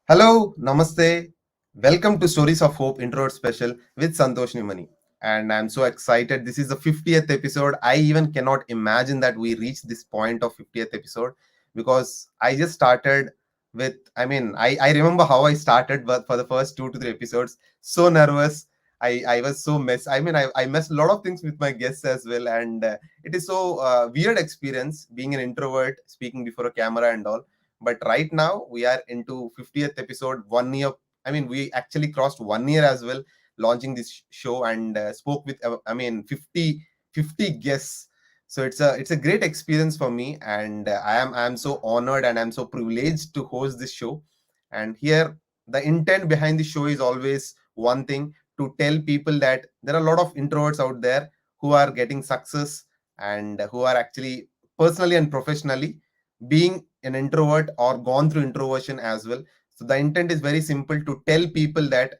Hello, Namaste. Welcome to Stories of Hope Introvert Special with 𝗫𝗁cie𝗿𝗶𝗲𝗀. And I'm so excited. This is the 50th episode. I even cannot imagine that we reached this point of 50th episode because I just started with, I remember how I started, but for the first 2 to 3 episodes, so nervous. I was so I messed a lot of things with my guests as well. And it is so weird experience being an introvert, speaking before a camera and all. But right now we are into 50th episode, 1 year. We actually crossed 1 year as well, launching this show and spoke with 50 guests. So it's a great experience for me, and I am so honored and I'm so privileged to host this show. And here the intent behind the show is always one thing: to tell people that there are a lot of introverts out there who are getting success and who are actually personally and professionally being an introvert or gone through introversion as well. So the intent is very simple: to tell people that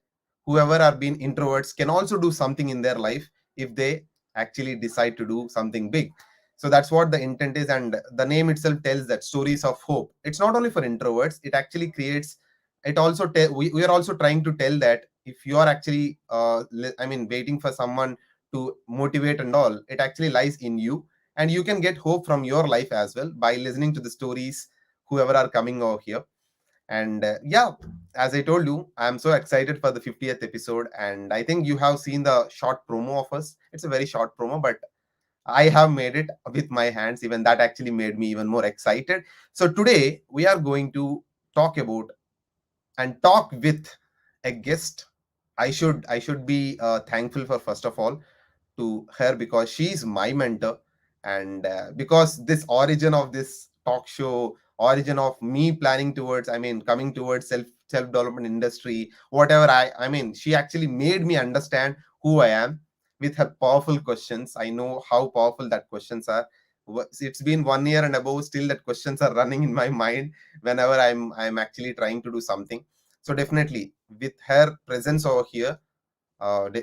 whoever are being introverts can also do something in their life if they actually decide to do something big. So that's what the intent is, and the name itself tells that stories of hope. It's not only for introverts, it actually creates, it also we are also trying to tell that if you are actually waiting for someone to motivate and all, it actually lies in you, and you can get hope from your life as well by listening to the stories whoever are coming over here. And yeah, as I told you, I'm so excited for the 50th episode, and I think you have seen the short promo of us. It's a very short promo, but I have made it with my hands. Even that actually made me even more excited. So today we are going to talk about and talk with a guest. I should be thankful for, first of all, to her, because she's my mentor. And because this origin of this talk show, origin of me planning towards, coming towards self development industry, whatever, she actually made me understand who I am with her powerful questions. I know how powerful that questions are. It's been 1 year and above, still that questions are running in my mind whenever I'm actually trying to do something. So definitely with her presence over here,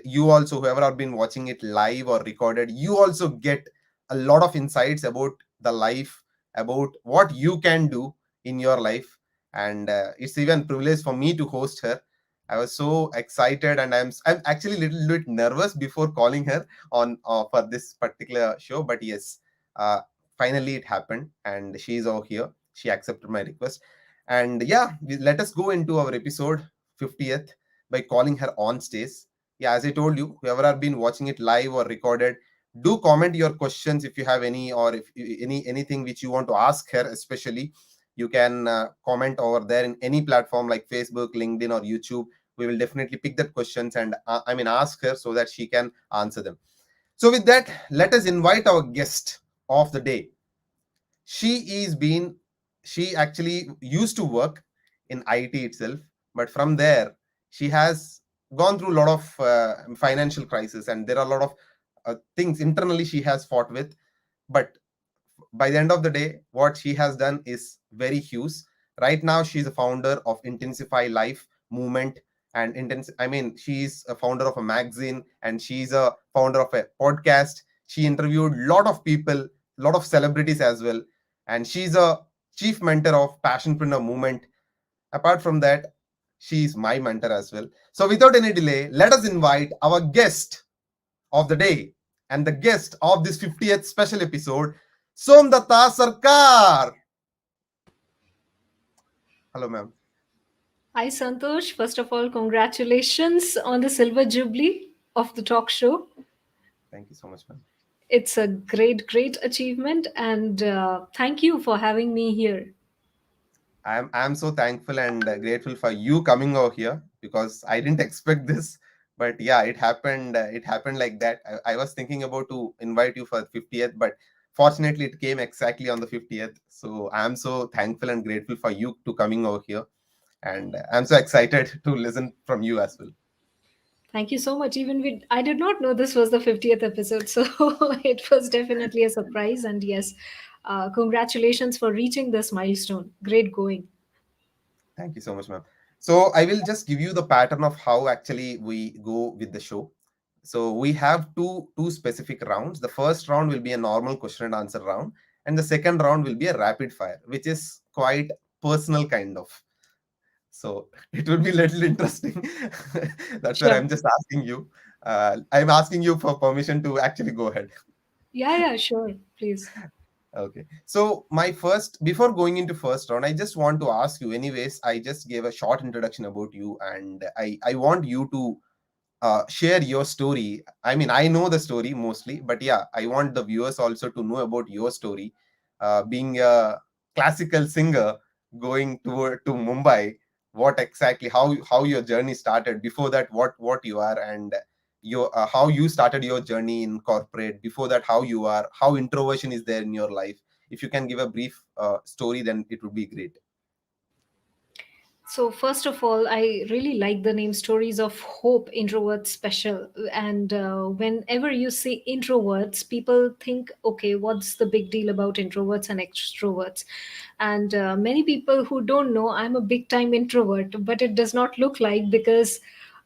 you also, whoever have been watching it live or recorded, you also get a lot of insights about the life, about what you can do in your life. And it's even privilege for me to host her. I was so excited, and I'm actually a little bit nervous before calling her on for this particular show. But yes, uh, finally it happened, and she's over here. She accepted my request. And yeah, let us go into our episode 50th by calling her on stage. Yeah, as I told you, whoever have been watching it live or recorded, do comment your questions if you have any, or if anything which you want to ask her especially. You can comment over there in any platform like Facebook, LinkedIn, or YouTube. We will definitely pick that questions and ask her so that she can answer them. So with that, let us invite our guest of the day. she is been she actually used to work in IT itself, but from there she has gone through a lot of financial crisis, and there are a lot of things internally she has fought with. But by the end of the day, what she has done is very huge. Right now she's a founder of Intensify life movement. And she's a founder of a magazine, and she's a founder of a podcast. She interviewed a lot of people, a lot of celebrities as well, and she's a chief mentor of passionpreneur movement. Apart from that, she's my mentor as well. So without any delay, let us invite our guest of the day and the guest of this 50th special episode, SOMDUTTA SARKAR. Hello, ma'am. Hi, Santosh. First of all, congratulations on the Silver Jubilee of the talk show. Thank you so much, ma'am. It's a great, great achievement, and thank you for having me here. I'm so thankful and grateful for you coming over here, because I didn't expect this. But yeah, it happened. It happened like that. I was thinking about to invite you for 50th, but fortunately, it came exactly on the 50th. So I'm so thankful and grateful for you to coming over here, and I'm so excited to listen from you as well. Thank you so much. I did not know this was the 50th episode, so it was definitely a surprise. And yes, congratulations for reaching this milestone. Great going. Thank you so much, ma'am. So I will just give you the pattern of how actually we go with the show. So we have two specific rounds. The first round will be a normal question and answer round, and the second round will be a rapid fire, which is quite personal kind of. So it will be a little interesting. That's where Sure. I'm just asking you. I'm asking you for permission to actually go ahead. Yeah, yeah, sure. Please. Okay. So my first, before going into first round, I just want to ask you. Anyways, I just gave a short introduction about you, and I want you to share your story. I mean, I know the story mostly, but yeah, I want the viewers also to know about your story. Being a classical singer, going to Mumbai, what exactly, how your journey started. Before that, what you are, and your how you started your journey in corporate. Before that, how you are, how introversion is there in your life. If you can give a brief story, then it would be great. So, first of all, I really like the name Stories of Hope Introvert Special. And whenever you say introverts, people think, okay, what's the big deal about introverts and extroverts? And many people who don't know, I'm a big time introvert, but it does not look like, because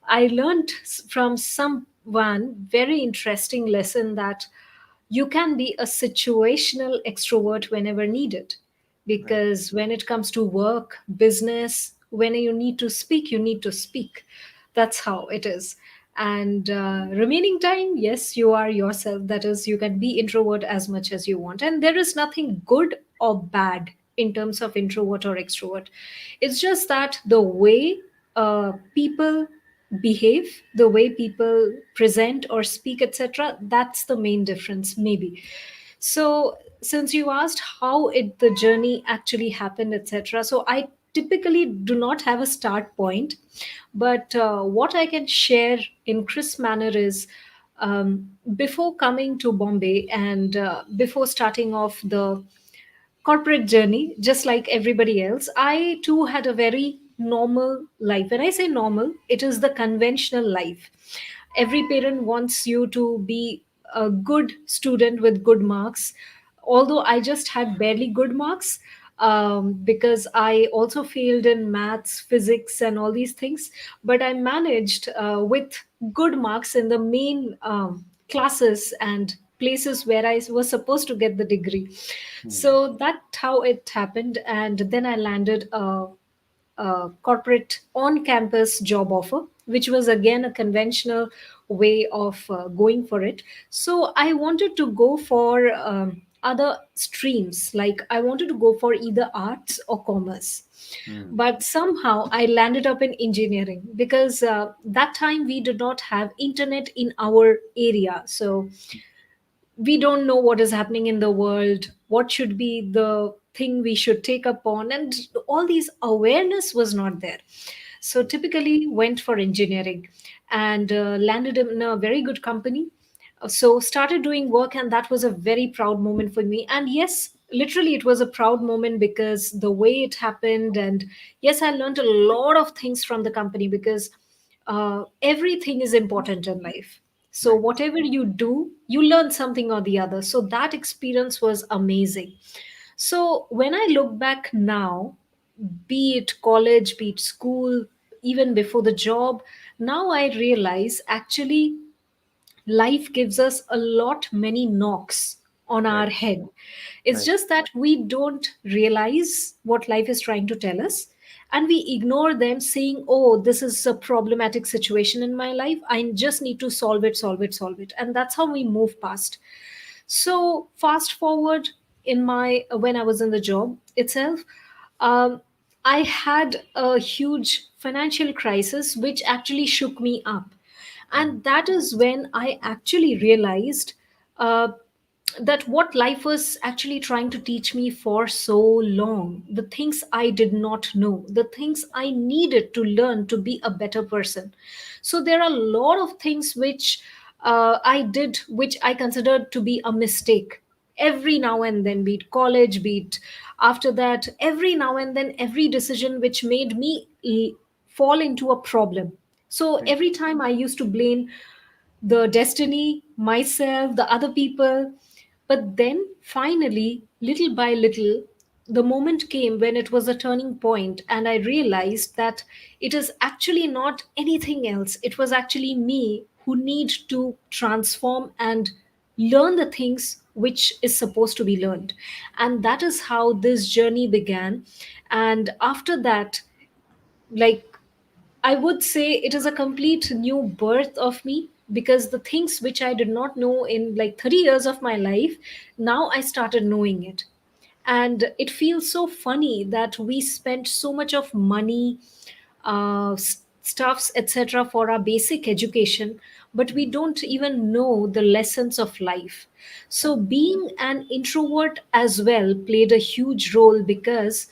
I learned from someone very interesting lesson that you can be a situational extrovert whenever needed, Right. because when it comes to work, business, when you need to speak, you need to speak. That's how it is. And remaining time, yes, you are yourself. That is, you can be introvert as much as you want, and there is nothing good or bad in terms of introvert or extrovert. It's just that the way people behave, the way people present or speak, etc., that's the main difference, maybe. So, since you asked how the journey actually happened, etc., so I typically do not have a start point, but what I can share in crisp manner is, before coming to Bombay and before starting off the corporate journey, just like everybody else, I too had a very normal life. When I say normal, it is the conventional life. Every parent wants you to be a good student with good marks. Although I just had barely good marks, because I also failed in maths, physics, and all these things. But I managed with good marks in the main classes and places where I was supposed to get the degree. Hmm. So that's how it happened. And then I landed a corporate on campus job offer, which was again a conventional way of going for it. So I wanted to go for other streams, like I wanted to go for either arts or commerce. Hmm. But somehow I landed up in engineering, because that time we did not have internet in our area. So we don't know what is happening in the world, what should be the thing we should take up on, and all these awareness was not there. So typically went for engineering, and landed in a very good company. So started doing work, and that was a very proud moment for me. And yes, literally it was a proud moment because the way it happened. And yes, I learned a lot of things from the company, because everything is important in life. So Right. whatever you do, you learn something or the other. So that experience was amazing. So when I look back now, be it college, be it school, even before the job, now I realize actually life gives us a lot many knocks on our Right. head. It's Right. just that we don't realize what life is trying to tell us, and we ignore them, saying, oh, this is a problematic situation in my life, I just need to solve it, solve it, solve it. And that's how we move past. So fast forward, in my when I was in the job itself, um, I had a huge financial crisis which actually shook me up. Hmm. And that is when I actually realized uh, that what life was actually trying to teach me for so long, the things I did not know, the things I needed to learn to be a better person. So there are a lot of things which I did, which I considered to be a mistake. Every now and then, be it college, be it after that, every now and then, every decision which made me fall into a problem. So Right. every time I used to blame the destiny, myself, the other people. But then finally, little by little, the moment came when it was a turning point, and I realized that it is actually not anything else. It was actually me who need to transform and learn the things which is supposed to be learned. And that is how this journey began. And after that, like, I would say it is a complete new birth of me, because the things which I did not know in like 30 years of my life, now I started knowing it. And it feels so funny that we spent so much of money, stuffs, etc., for our basic education, but we don't even know the lessons of life. So, being an introvert as well played a huge role, because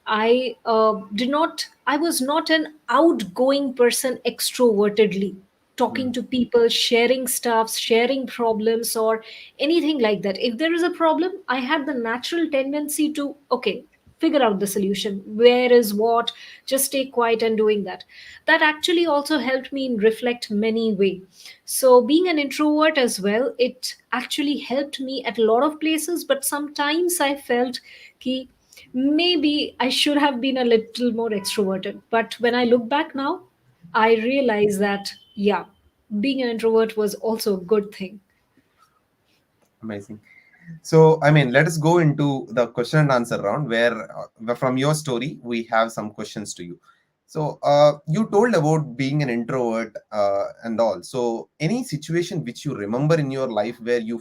I was not an outgoing person extrovertedly, talking Mm, to people, sharing stuff, sharing problems, or anything like that. If there is a problem, I had the natural tendency to, okay, figure out the solution. Where is what? Just stay quiet and doing that. That actually also helped me in reflect many way. So being an introvert as well, it actually helped me at a lot of places, but sometimes I felt ki maybe I should have been a little more extroverted. But when I look back now, I realize that, yeah, being an introvert was also a good thing. amazing. So, I mean, let us go into the question and answer round where, from your story, we have some questions to you. So, you told about being an introvert and all. So, any situation which you remember in your life where you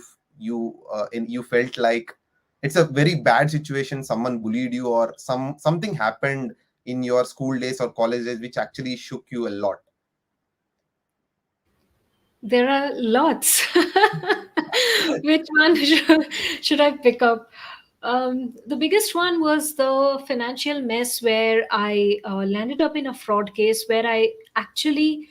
felt like it's a very bad situation, someone bullied you, or something happened in your school days or college days which actually shook you a lot. There are lots. Which one should I pick up? The biggest one was the financial mess where I landed up in a fraud case where I actually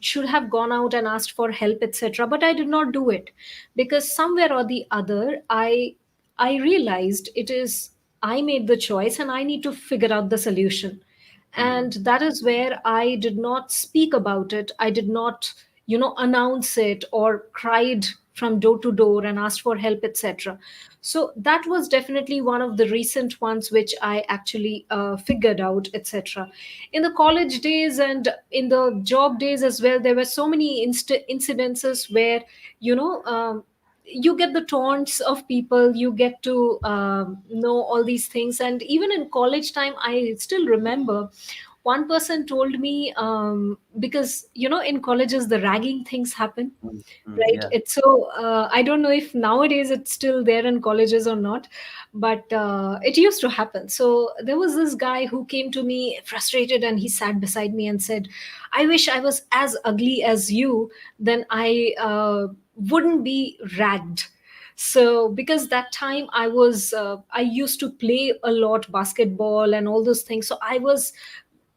should have gone out and asked for help, etc. But I did not do it, because somewhere or the other, I realized it is I made the choice and I need to figure out the solution. And Mm, that is where I did not speak about it. I did not, announce it or cried from door to door and asked for help, etc. So that was definitely one of the recent ones which I actually figured out, etc. In the college days and in the job days as well, there were so many incidences where, you know um, you get the taunts of people, you get to know all these things. And even in college time, I still remember one person told me, because in colleges the ragging things happen, mm, right? yeah. It's so, I don't know if nowadays it's still there in colleges or not, but it used to happen. So there was this guy who came to me frustrated, and he sat beside me and said, I wish I was as ugly as you, then I wouldn't be ragged. So because that time I used to play a lot basketball and all those things, so I was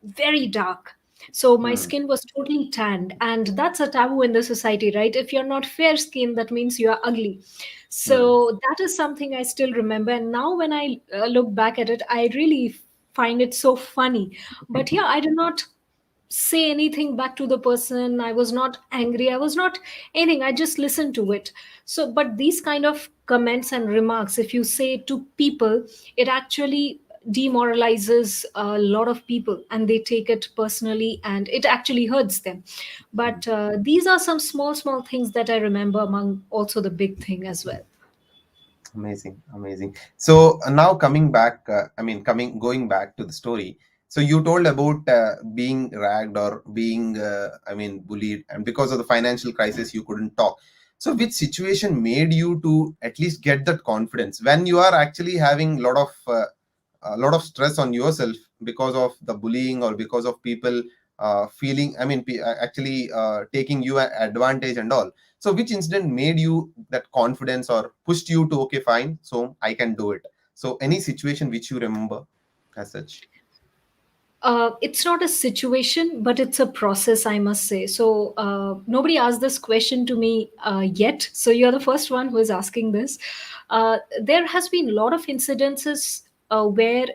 very dark. So my Mm, skin was totally tanned, and that's a taboo in the society, right? If you're not fair skinned, that means you are ugly. mm, So that is something I still remember. And now when I look back at it, I really find it so funny. But yeah, I did not say anything back to the person. I was not angry. I was not anything. I just listened to it. So, but these kind of comments and remarks, if you say to people, it actually demoralizes a lot of people, and they take it personally, and it actually hurts them. mm. But these are some small things that I remember, among also the big thing as well. Amazing, amazing. So now coming back, going back to the story. So you told about being ragged or being, bullied, and because of the financial crisis, you couldn't talk. So which situation made you to at least get that confidence when you are actually having a lot of stress on yourself because of the bullying or because of people feeling, actually taking you advantage and all. So which incident made you that confidence or pushed you to, okay, fine, so I can do it? So any situation which you remember as such? It's not a situation, but it's a process, I must say. So nobody asked this question to me yet. So you're the first one who is asking this. There has been a lot of incidences where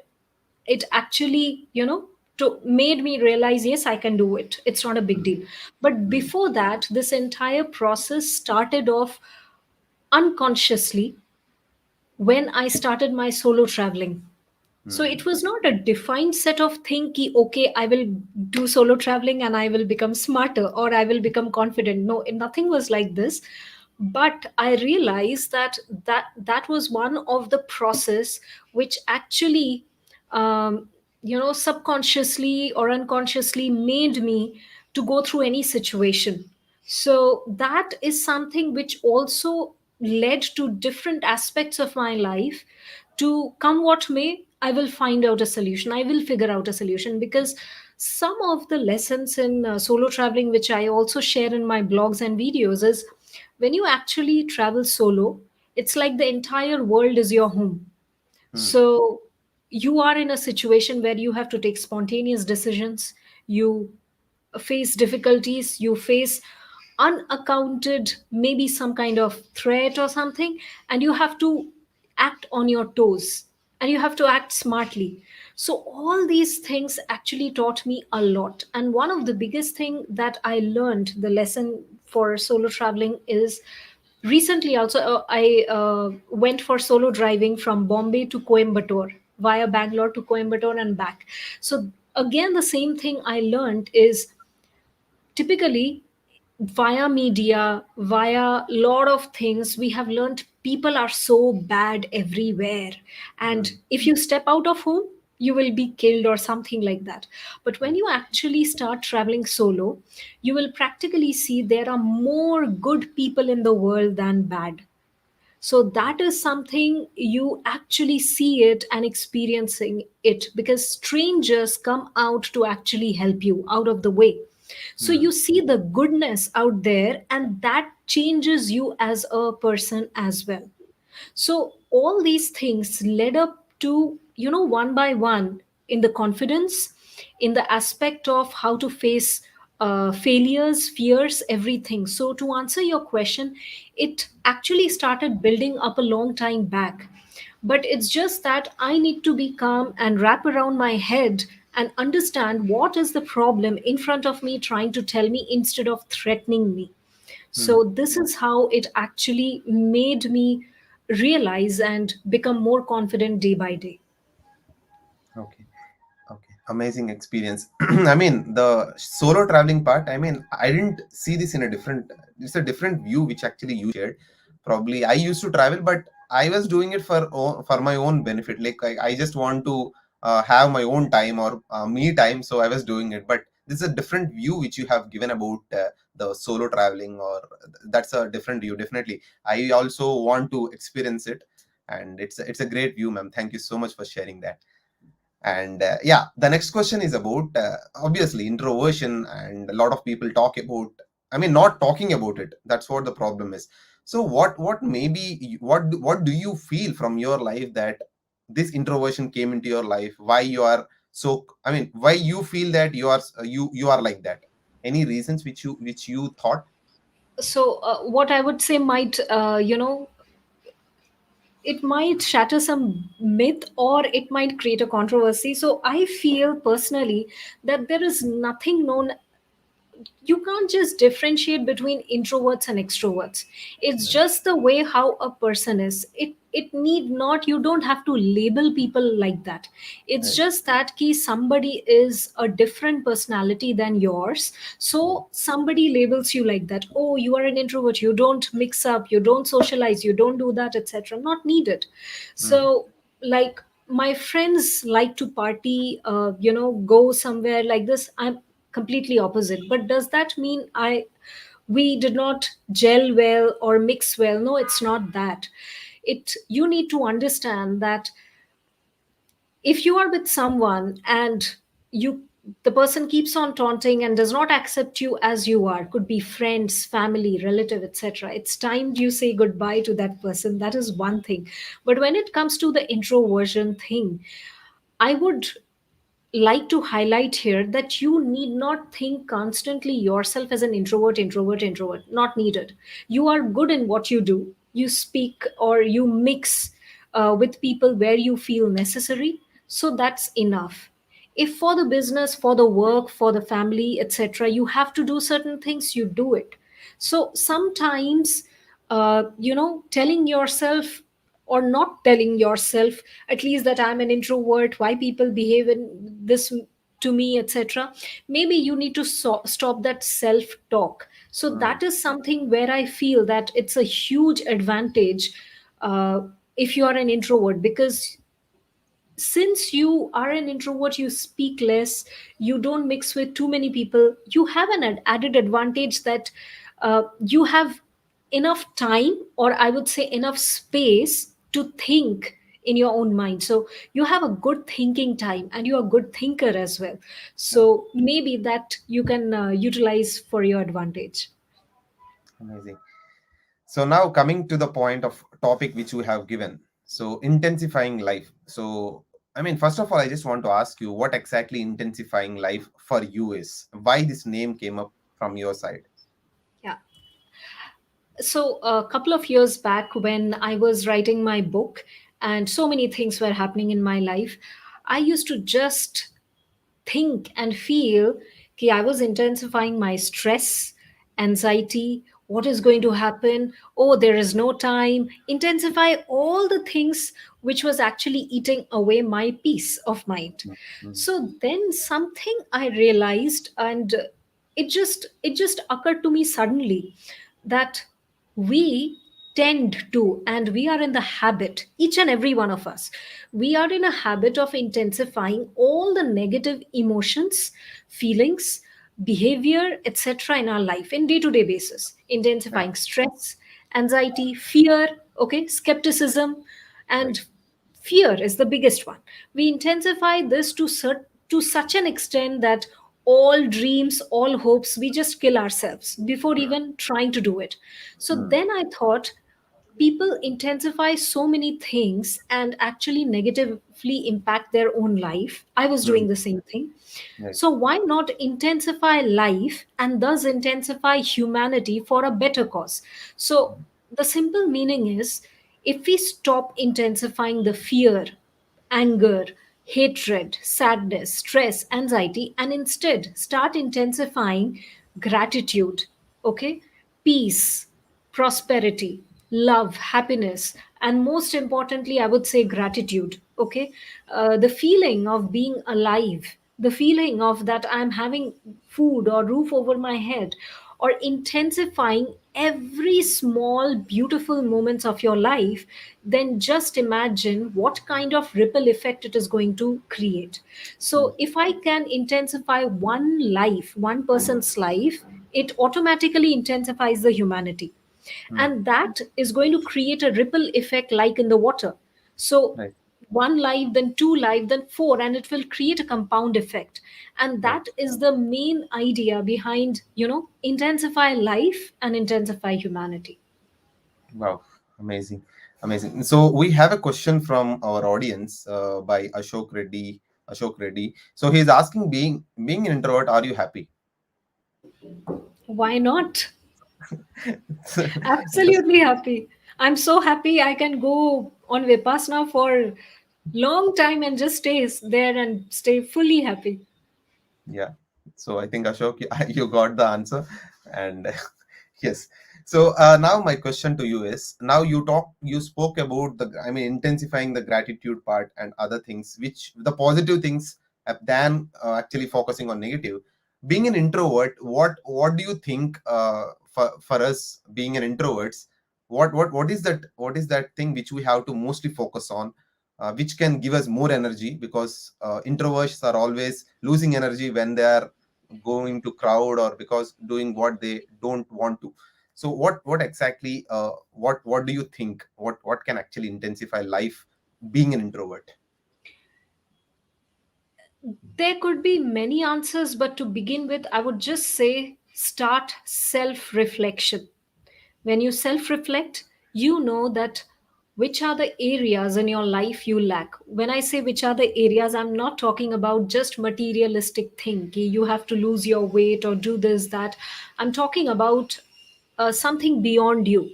it actually, made me realize, yes, I can do it. It's not a big Mm, deal. But mm, before that, this entire process started off unconsciously when I started my solo traveling. So mm, it was not a defined set of thing ki, okay, I will do solo traveling and I will become smarter or I will become confident. No, nothing was like this. But I realized that was one of the process which actually, um, subconsciously or unconsciously made me to go through any situation. So that is something which also led to different aspects of my life. To come what may, I will find out a solution, I will figure out a solution. Because some of the lessons in solo traveling, which I also share in my blogs and videos, is when you actually travel solo, it's like the entire world is your home. Hmm. So you are in a situation where you have to take spontaneous decisions. You face difficulties, you face unaccounted, maybe some kind of threat or something, and you have to act on your toes, and you have to act smartly. So all these things actually taught me a lot. And one of the biggest thing that I learned, the lesson for solo traveling, is recently also I went for solo driving from Bombay to Coimbatore, via Bangalore to Coimbatore and back. So again, the same thing I learned is, typically, via media, via lot of things, we have learned people are so bad everywhere, and Hmm. if you step out of home, you will be killed or something like that. But when you actually start traveling solo, you will practically see there are more good people in the world than bad. So that is something you actually see it and experiencing it, because strangers come out to actually help you out of the way. So Hmm. you see the goodness out there, and that changes you as a person as well. So all these things led up to, one by one, in the confidence, in the aspect of how to face failures, fears, everything. So to answer your question, it actually started building up a long time back. But it's just that I need to be calm and wrap around my head and understand what is the problem in front of me trying to tell me, instead of threatening me. Hmm. So this is how it actually made me realize and become more confident day by day. Okay. Okay, amazing experience. I mean, the solo traveling part, I mean, I didn't see this in a different, it's a different view which actually you shared. Probably I used to travel, but I was doing it for my own benefit. Like I just want to have my own time or me time, so I was doing it. But this is a different view which you have given about the solo traveling, or that's a different view. Definitely, I also want to experience it, and it's a great view, ma'am. Thank you so much for sharing that. And yeah, the next question is about obviously introversion, and a lot of people talk about, I mean, not talking about it, that's what the problem is. So what maybe what do you feel from your life that this introversion came into your life? Why you are so, I mean, why you feel that you are like that? Any reasons which you thought? So what I would say might, it might shatter some myth, or it might create a controversy. So I feel personally that there is nothing known, you can't just differentiate between introverts and extroverts. It's Right. just the way how a person is. It need not, you don't have to label people like that. It's Right. just that ki somebody is a different personality than yours, so Hmm. somebody labels you like that. Oh, you are an introvert, you don't mix up, you don't socialize, you don't do that, etc. Not needed. Hmm. So, like, my friends like to party, go somewhere like this. I'm completely opposite. But does that mean I we did not gel well or mix well? No, it's not that. It You need to understand that if you are with someone and you the person keeps on taunting and does not accept you as you are, could be friends, family, relative, etc., it's time you say goodbye to that person. That is one thing. But when it comes to the introversion thing, I would like to highlight here that you need not think constantly yourself as an introvert, not needed. You are good in what you do. You speak or you mix with people where you feel necessary. So that's enough. If for the business, for the work, for the family, etc., you have to do certain things, you do it. So sometimes, telling yourself or not telling yourself, at least, that I'm an introvert, why people behave in this to me, etc., maybe you need to stop that self talk. So Hmm. that is something where I feel that it's a huge advantage, uh, if you are an introvert. Because since you are an introvert, you speak less, you don't mix with too many people, you have an added advantage that you have enough time, or I would say enough space to think in your own mind. So you have a good thinking time and you're a good thinker as well. Right. So maybe that you can utilize for your advantage. Amazing. So now coming to the point of topic which we have given. So intensifying life. So I mean, first of all, I just want to ask you what exactly intensifying life for you is. Why this name came up from your side? Yeah. So a couple of years back, when I was writing my book and so many things were happening in my life, I used to just think and feel that I was intensifying my stress, anxiety, what is going to happen, oh, there is no time, intensify all the things which was actually eating away my peace of mind. Mm. So then something I realized, and it just occurred to me suddenly, that we tend to, and we are in the habit, each and every one of us, we are in a habit of intensifying all the negative emotions, feelings, behavior, etc. in our life in day to day basis, Right. intensifying stress, anxiety, fear, okay, skepticism, Right. and fear is the biggest one. We intensify this to such an extent that all dreams, all hopes, we just kill ourselves before even trying to do it. So Mm. then I thought, people intensify so many things and actually negatively impact their own life. I was doing Mm. the same thing. Right. So why not intensify life and thus intensify humanity for a better cause? So the simple meaning is, if we stop intensifying the fear, anger, hatred, sadness, stress, anxiety, and instead start intensifying gratitude, okay, peace, prosperity, love, happiness, and most importantly, I would say gratitude, okay, the feeling of being alive, the feeling of that I'm having food or roof over my head, or intensifying every small beautiful moments of your life, then just imagine what kind of ripple effect it is going to create. Mm. So if I can intensify one life, one person's life, it automatically intensifies the humanity, Mm. and that is going to create a ripple effect like in the water. So Right. one life, then two life, then four, and it will create a compound effect. And Right. that is the main idea behind, intensify life and intensify humanity. Wow. Amazing. Amazing. So we have a question from our audience by Ashok Reddy. Ashok Reddy. So he's asking, being an introvert, are you happy? Why not? Just Absolutely happy. I'm so happy I can go on Vipassana for long time and just stay there and stay fully happy. yeah. So I think Ashok, you got the answer, and yes. So now my question to you is: now you spoke about I mean, intensifying the gratitude part and other things, which the positive things, than actually focusing on negative. Being an introvert, what do you think for us being an introverts? What is that thing which we have to mostly focus on, which can give us more energy, because introverts are always losing energy when they are going to crowd, or because doing what they don't want to. So what exactly, what do you think, what can actually intensify life being an introvert? There could be many answers, but to begin with, I would just say start self reflection. When you self reflect, you know that which are the areas in your life you lack. When I say which are the areas, I'm not talking about just materialistic thing. You have to lose your weight or do this, that. I'm talking about something beyond you,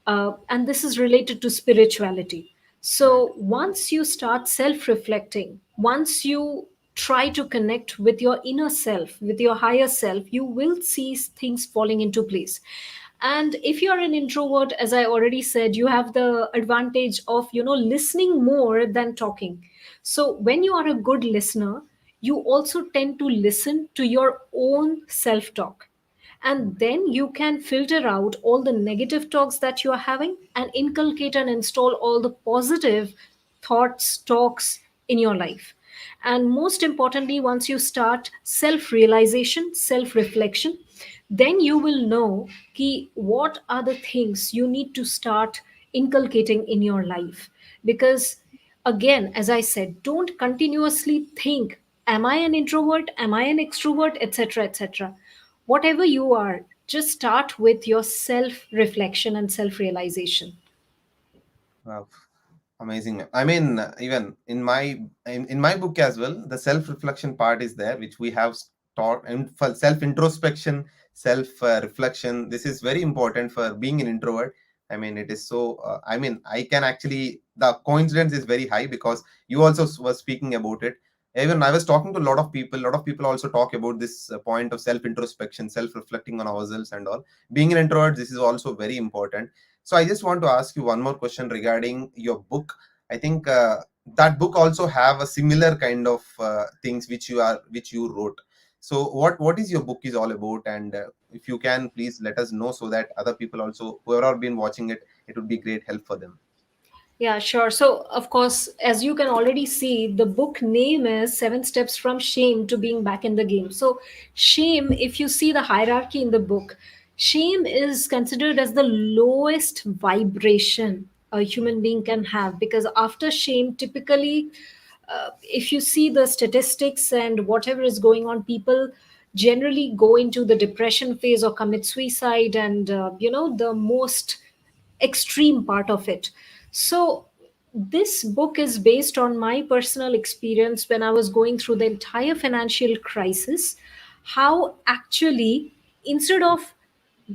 and this is related to spirituality. Right. So once you start self reflecting, once you try to connect with your inner self, with your higher self, you will see things falling into place. And if you're an introvert, as I already said, you have the advantage of listening more than talking. So when you are a good listener, you also tend to listen to your own self talk, Mm. and then you can filter out all the negative talks that you are having and inculcate and install all the positive thoughts, talks, in your life. And most importantly, once you start self realization, self reflection, then you will know what are the things you need to start inculcating in your life. Because, again, as I said, don't continuously think, am I an introvert? Am I an extrovert? Etc. etc. Whatever you are, just start with your self reflection and self realization. Wow. Amazing, ma'am. I mean, even in my book as well, the self reflection part is there, which we have taught, and for self introspection, self reflection. This is very important for being an introvert. I mean, it is so. I mean, I can actually, the coincidence is very high because you also were speaking about it. Even I was talking to a lot of people. A lot of people also talk about this point of self introspection, self reflecting on ourselves and all. Being an introvert, this is also very important. So I just want to ask you one more question regarding your book. I think that book also have a similar kind of things which you wrote. So what is your book is all about, and if you can please let us know so that other people also, whoever have been watching it, it would be great help for them. Yeah, sure. So, of course, as you can already see, the book name is Seven Steps from Shame to Being Back in the Game. So, shame, if you see the hierarchy in the book, shame is considered as the lowest vibration a human being can have, because after shame, typically, if you see the statistics and whatever is going on, people generally go into the depression phase or commit suicide, and the most extreme part of it. So, this book is based on my personal experience when I was going through the entire financial crisis. How actually, instead of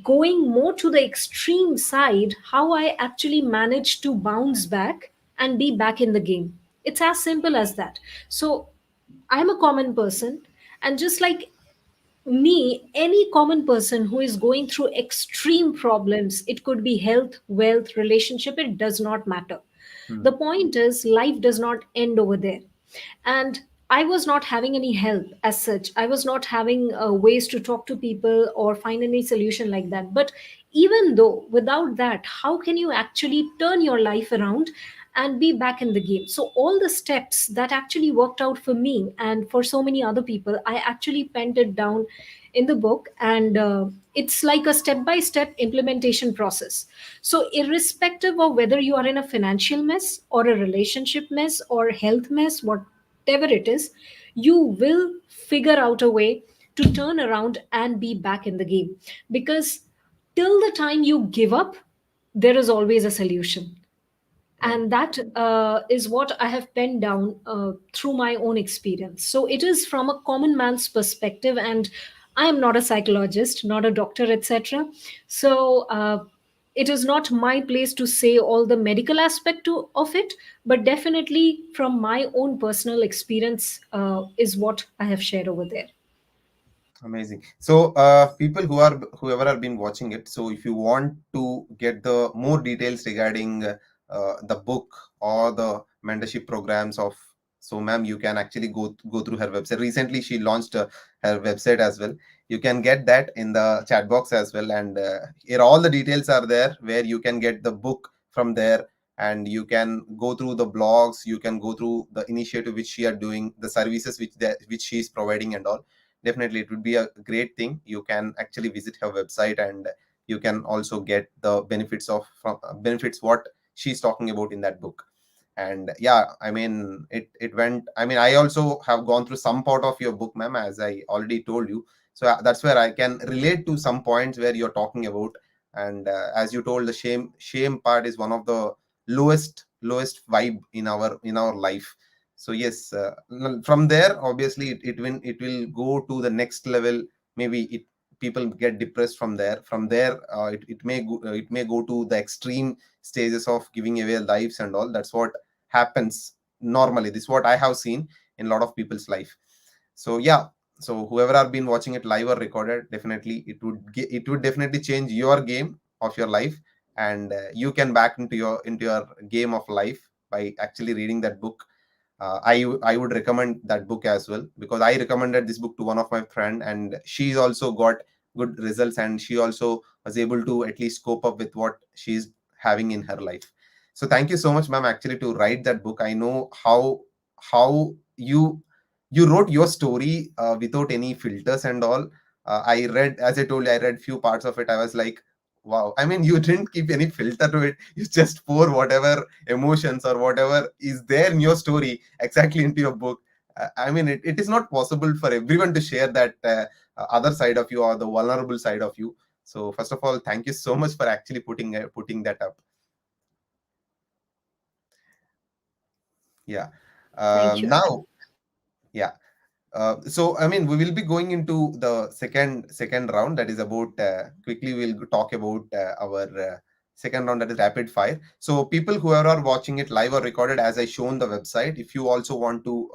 going more to the extreme side, how I actually managed to bounce back and be back in the game. It's as simple as that. So, I'm a common person, and just like me, any common person who is going through extreme problems, it could be health, wealth, relationship, it does not matter. Hmm. The point is, life does not end over there. And I was not having any help as such. I was not having ways to talk to people or find any solution like that. But even though without that, how can you actually turn your life around and be back in the game? So, all the steps that actually worked out for me and for so many other people, I actually penned it down in the book, and it's like a step by step implementation process. So, irrespective of whether you are in a financial mess or a relationship mess or health mess, whatever it is, you will figure out a way to turn around and be back in the game. Because till the time you give up, there is always a solution. Right. And that is what I have penned down through my own experience. So it is from a common man's perspective, and I am not a psychologist, not a doctor, etc. So it is not my place to say all the medical aspect of it, but definitely from my own personal experience is what I have shared over there. Amazing. So, people whoever have been watching it, so if you want to get the more details regarding the book or the mentorship programs of, so ma'am, you can actually go through her website. Recently, she launched her website as well. You can get that in the chat box as well, and here all the details are there where you can get the book from there, and you can go through the blogs. You can go through the initiative which she are doing, the services which she is providing, and all. Definitely it would be a great thing. You can actually visit her website, and you can also get the benefits of from benefits what she's talking about in that book. And yeah, I mean, it went, I mean, I also have gone through some part of your book, ma'am, as I already told you. So that's where I can relate to some points where you're talking about. And as you told, the shame part is one of the lowest vibe in our life. So yes, from there obviously it will go to the next level. Maybe people get depressed from there. From there it may go to the extreme stages of giving away lives and all. That's what happens normally. This is what I have seen in a lot of people's life. So yeah, so whoever have been watching it live or recorded, definitely it would definitely change your game of your life. And you can back into your game of life by actually reading that book. I would recommend that book as well, because I recommended this book to one of my friend, and she's also got good results, and she also was able to at least cope up with what she's having in her life. So thank you so much, ma'am, actually to write that book. I know how how you wrote your story without any filters and all. I read, as I told you, I read few parts of it. I was like, wow. I mean, you didn't keep any filter to it. You just pour whatever emotions or whatever is there in your story exactly into your book. I mean, it is not possible for everyone to share that other side of you or the vulnerable side of you. So first of all, thank you so much for actually putting that up. Yeah. Thank you. Now, yeah. So I mean, we will be going into the second round. That is about quickly. We'll talk about our second round. That is rapid fire. So people who are watching it live or recorded, as I shown the website. If you also want to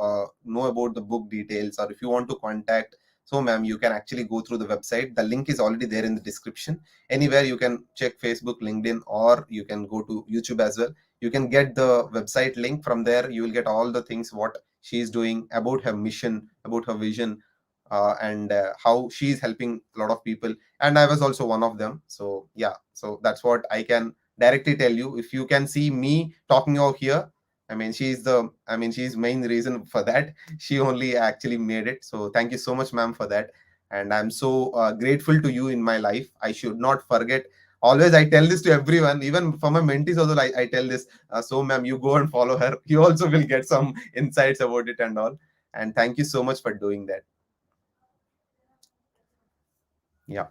know about the book details, or if you want to contact, so ma'am, you can actually go through the website. The link is already there in the description. Anywhere you can check Facebook, LinkedIn, or you can go to YouTube as well. You can get the website link from there. You will get all the things what she is doing, about her mission, about her vision, and how she is helping a lot of people. And I was also one of them. So yeah, so that's what I can directly tell you. If you can see me talking out here, I mean, she's main reason for that. She only actually made it. So thank you so much, ma'am, for that. And I'm so grateful to you in my life. I should not forget. Always, I tell this to everyone, even for my mentees also. I tell this. So, ma'am, you go and follow her. You also will get some insights about it and all. And thank you so much for doing that. Yeah.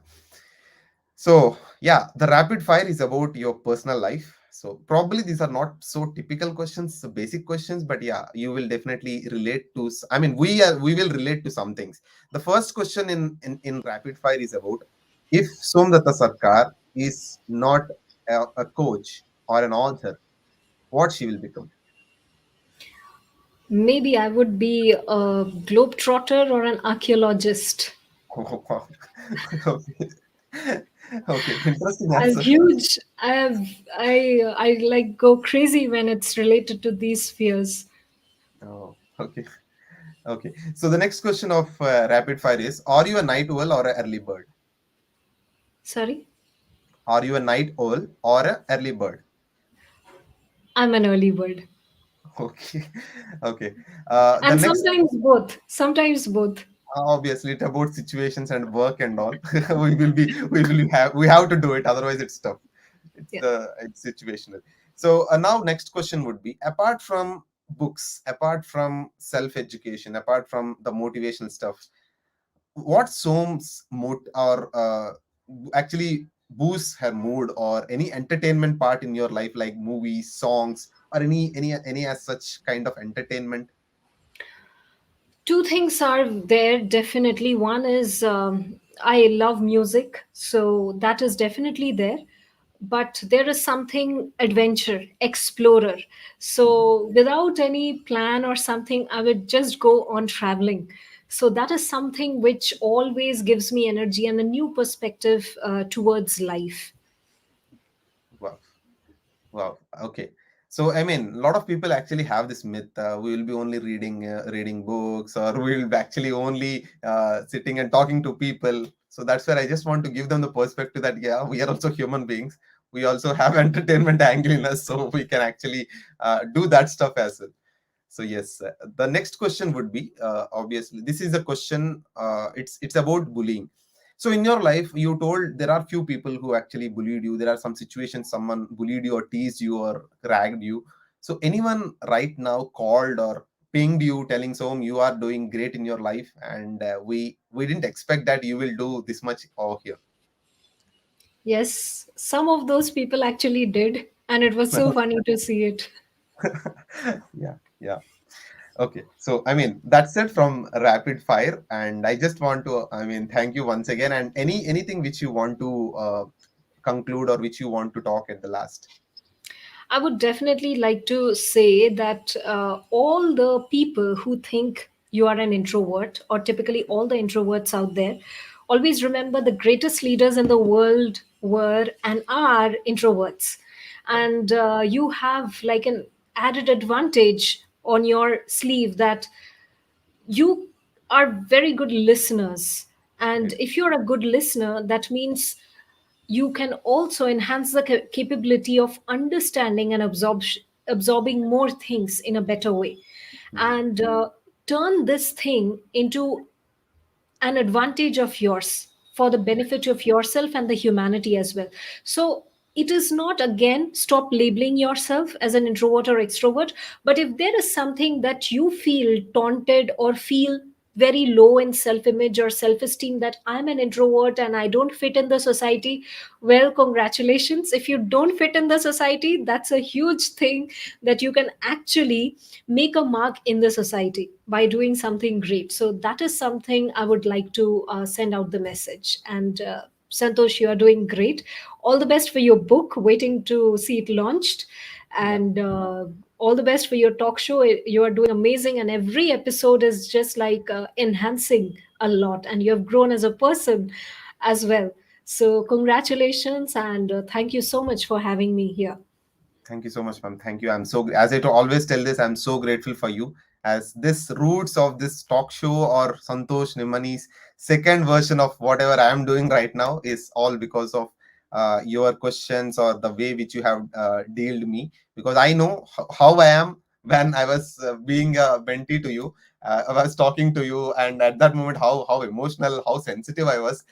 So, yeah, the rapid fire is about your personal life. So, probably these are not so typical questions, so basic questions, but yeah, you will definitely relate to. I mean, we will relate to some things. The first question in rapid fire is about, if Somdatta Sarkar is not a coach or an author, what she will become? Maybe I would be a globetrotter or an archaeologist. Oh, wow. Okay. Okay, interesting I'm answer. huge. I like go crazy when it's related to these spheres. Oh, okay. Okay. So the next question of rapid fire is: are you a night owl or an early bird? Sorry, Are you a night owl or an early bird? I'm an early bird, Okay. Okay. The and next, sometimes both. Sometimes both. obviously, it's about situations and work and all. We have to do it. Otherwise, it's tough. Yeah. It's situational. So now next question would be: apart from books, apart from self education, apart from the motivational stuff, what songs or actually boosts her mood, or any entertainment part in your life, like movies, songs, or any as such kind of entertainment? Two things are there definitely. One is I love music, so that is definitely there. But there is something adventure, explorer. So without any plan or something, I would just go on traveling. So that is something which always gives me energy and a new perspective towards life. Wow. Wow. Okay. So I mean, a lot of people actually have this myth: we will be only reading books, or we will be actually only sitting and talking to people. So that's where I just want to give them the perspective that yeah, we are also human beings. We also have entertainment angle in us, so we can actually do that stuff as well. So yes, the next question would be, obviously this is a question. It's about bullying. So in your life, you told there are few people who actually bullied you. There are some situations someone bullied you or teased you or ragged you. So anyone right now called or pinged you telling, so you are doing great in your life, and we didn't expect that you will do this much over here. Yes, some of those people actually did, and it was so funny to see it. Yeah, yeah. Okay, so I mean that's it from rapid fire, and I just want to, I mean, thank you once again. And anything which you want to conclude, or which you want to talk at the last. I would definitely like to say that all the people who think you are an introvert, or typically all the introverts out there, always remember the greatest leaders in the world were and are introverts. And you have like an added advantage on your sleeve that you are very good listeners. And Right. if you're a good listener, that means you can also enhance the capability of understanding and absorption, absorbing more things in a better way, Hmm. and turn this thing into an advantage of yours for the benefit of yourself and the humanity as well. So it is not, again, stop labeling yourself as an introvert or extrovert, but if there is something that you feel taunted or feel very low in self image or self esteem, that I'm an introvert and I don't fit in the society, well, congratulations. If you don't fit in the society, that's a huge thing, that you can actually make a mark in the society by doing something great. So that is something I would like to send out the message. And Santosh, you are doing great. All the best for your book, waiting to see it launched. Yeah. And all the best for your talk show. You are doing amazing, and every episode is just like enhancing a lot. And you have grown as a person as well. So, congratulations, and thank you so much for having me here. Thank you so much, ma'am. Thank you. As I always tell this, I'm so grateful for you. As this roots of this talk show or Santosh Nimani's second version of whatever I am doing right now is all because of your questions or the way which you have dealt me. Because I know how I am when I was being Benti to you. I was talking to you, and at that moment, how emotional, how sensitive I was.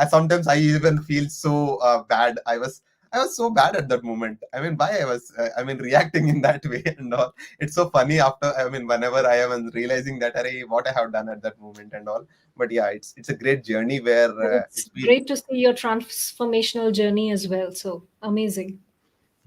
Sometimes I even feel so bad. I was so bad at that moment. I mean, why I mean, reacting in that way and all. It's so funny after, I mean, whenever I am realizing that, array, what I have done at that moment and all. But yeah, it's a great journey where It's it's been. great to see your transformational journey as well. So amazing.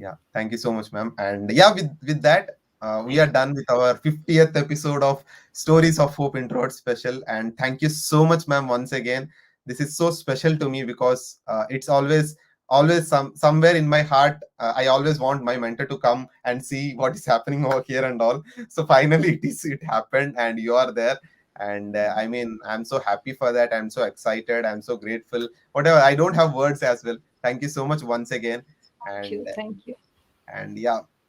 Yeah, thank you so much, ma'am. And yeah, with that, we are done with our 50th episode of Stories of Hope Introvert Special. And thank you so much, ma'am, once again. This is so special to me because it's always somewhere in my heart. I always want my mentor to come and see what is happening over here and all. So finally, it happened, and you are there. And I mean, I'm so happy for that. I'm so excited. I'm so grateful. Whatever, I don't have words as well. Thank you so much once again. Thank you. And Thank you.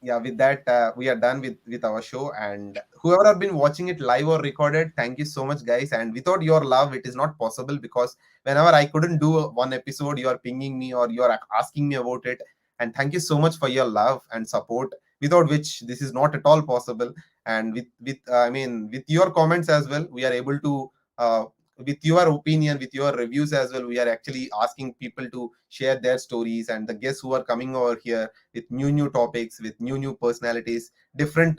yeah, with that we are done with our show. And whoever have been watching it live or recorded, thank you so much, guys. And without your love it is not possible, because whenever I couldn't do one episode, you are pinging me or you are asking me about it. And thank you so much for your love and support, without which this is not at all possible. And with I mean, with your comments as well, we are able to with your opinion, with your reviews as well, we are actually asking people to share their stories. And the guests who are coming over here with new topics, with new personalities, different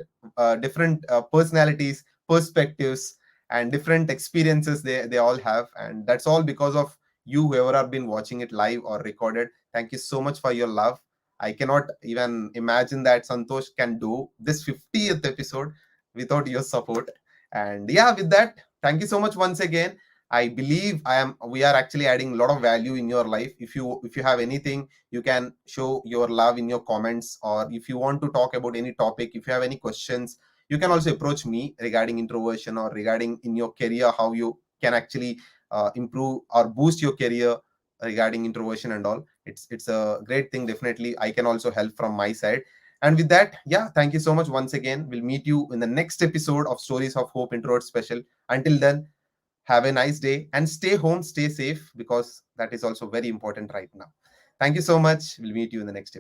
personalities, perspectives, and different experiences they all have. And that's all because of you, whoever have been watching it live or recorded. Thank you so much for your love. I cannot even imagine that Santosh can do this 50th episode without your support. And yeah, with that, thank you so much once again. I believe we are actually adding a lot of value in your life. If you have anything, you can show your love in your comments, or if you want to talk about any topic, if you have any questions, you can also approach me regarding introversion or regarding in your career, how you can actually improve or boost your career regarding introversion and all. It's a great thing. Definitely I can also help from my side. And with that, yeah, thank you so much once again. We'll meet you in the next episode of Stories of Hope Introvert Special. Until then, have a nice day and stay home, stay safe, because that is also very important right now. Thank you so much. We'll meet you in the next episode.